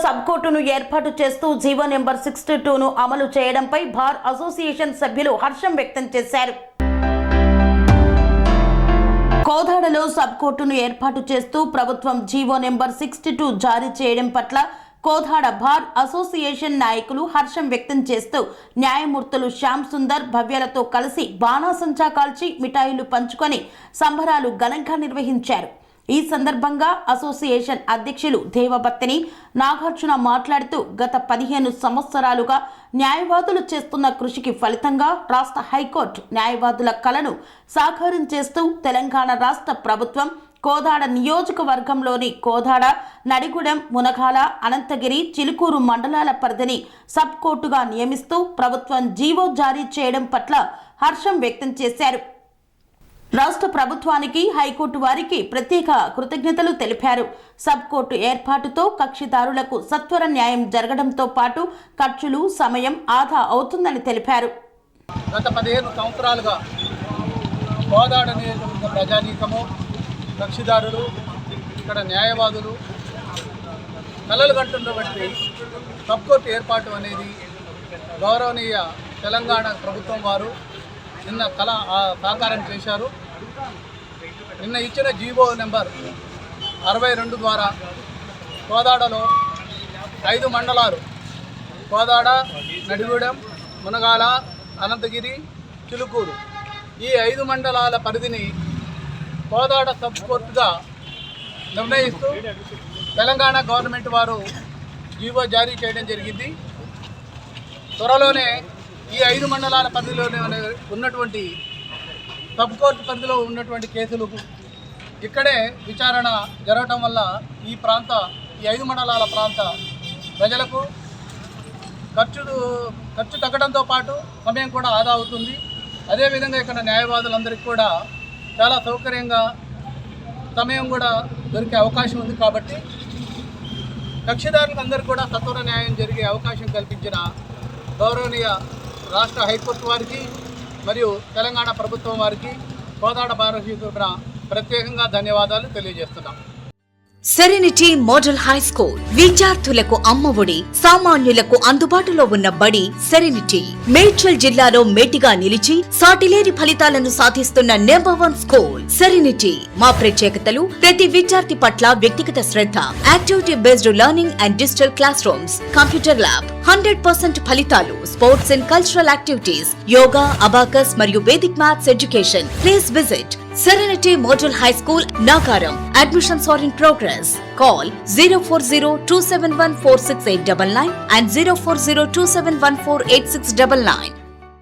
Sub కోర్టును ఏర్పాటు చేస్తూ జీవో నెంబర్ 62ను అమలు చేయడంపై బార్ అసోసియేషన్ సభ్యులు హర్షం వ్యక్తం చేశారు. కోదాడలో సబ్ కోర్టును ఏర్పాటు చేస్తూ ప్రభుత్వం జీవో నెంబర్ 62 జారీ చేయడం పట్ల కోదాడ బార్ అసోసియేషన్ నాయకులు హర్షం వ్యక్తం చేస్తూ న్యాయమూర్తులు శ్యామ్ సుందర్ భవ్యలతో కలిసి బాణాసంచా కాల్చి మిఠాయిలు పంచుకొని సంబరాలు ఘనంగా నిర్వహించారు. ఈ సందర్భంగా అసోసియేషన్ అధ్యక్షులు దేవబత్తిని నాగార్జున మాట్లాడుతూ గత 15 సంవత్సరాలుగా న్యాయవాదులు చేస్తున్న కృషికి ఫలితంగా రాష్ట్ర హైకోర్టు న్యాయవాదుల కలను సాకారం చేస్తూ తెలంగాణ రాష్ట్ర ప్రభుత్వం కోదాడ నియోజకవర్గంలోని కోదాడ, నడిగూడెం, మునగాల, అనంతగిరి, చిలుకూరు మండలాల పరిధిని సబ్ కోర్టుగా నియమిస్తూ ప్రభుత్వం జీవో జారీ చేయడం పట్ల హర్షం వ్యక్తం చేశారు. రాష్ట్ర ప్రభుత్వానికి హైకోర్టు వారికి ప్రత్యేక కృతజ్ఞతలు తెలిపారు. సబ్ కోర్టు ఏర్పాటుతో కక్షిదారులకు సత్వర న్యాయం జరగడంతో పాటు ఖర్చులు, సమయం ఆదా అవుతుందని తెలిపారు. గత 15 సంవత్సరాలుగా కోదాడ నియోజకవర్గ ప్రజానీకము, కక్షిదారులు, ఇక్కడ న్యాయవాదులు కలలు కంటున్నటువంటి సబ్ కోర్టు ఏర్పాటు అనేది గౌరవనీయ తెలంగాణ ప్రభుత్వం వారు నిన్న సాకారం చేశారు. నిన్న ఇచ్చిన జీవో నెంబర్ 62 ద్వారా కోదాడలో 5 మండలాలు కోదాడ, నడిగూడెం, మునగాల, అనంతగిరి, చిలుకూరు ఈ 5 మండలాల పరిధిని కోదాడ సబ్ కోర్టుగా నిర్ణయిస్తూ తెలంగాణ గవర్నమెంట్ వారు జీవో జారీ చేయడం జరిగింది. త్వరలోనే ఈ 5 మండలాల పరిధిలోనే ఉన్నటువంటి సబ్ కోర్టు పరిధిలో ఉన్నటువంటి కేసులు ఇక్కడే విచారణ జరగటం వల్ల ఈ 5 మండలాల ప్రాంత ప్రజలకు ఖర్చు తగ్గడంతో పాటు సమయం కూడా ఆదా అవుతుంది. అదేవిధంగా ఇక్కడ న్యాయవాదులందరికీ కూడా చాలా సౌకర్యంగా సమయం కూడా దొరికే అవకాశం ఉంది. కాబట్టి కక్షిదారులందరికీ కూడా సత్వర న్యాయం జరిగే అవకాశం కల్పించిన గౌరవనీయ రాష్ట్ర హైకోర్టు వారికి మరియు తెలంగాణ ప్రభుత్వం వారికి కోదాడ భారతీయ తరపున ప్రత్యేకంగా ధన్యవాదాలు తెలియజేస్తున్నాం. సెరెనిటీ మోడల్ హై స్కూల్ విద్యార్థులకు అమ్మఒడి, సామాన్యులకు అందుబాటులో ఉన్న బడి సెరెనిటీ. మేడ్చల్ జిల్లాలో మేటిగా నిలిచి సాటిలేని ఫలితాలను సాధిస్తున్న నంబర్ 1 స్కూల్ సెరెనిటీ. మా ప్రత్యేకతలు ప్రతి విద్యార్థి పట్ల వ్యక్తిగత శ్రద్ధ, activity based learning and digital classrooms, computer lab, 100% ఫలితాలు, sports and cultural activities, yoga, abacus మరియు Vedic maths education. Please visit Serenity Model High School, Nagaram. Admissions are in progress. Call 040-271-46899 and 040-271-48699.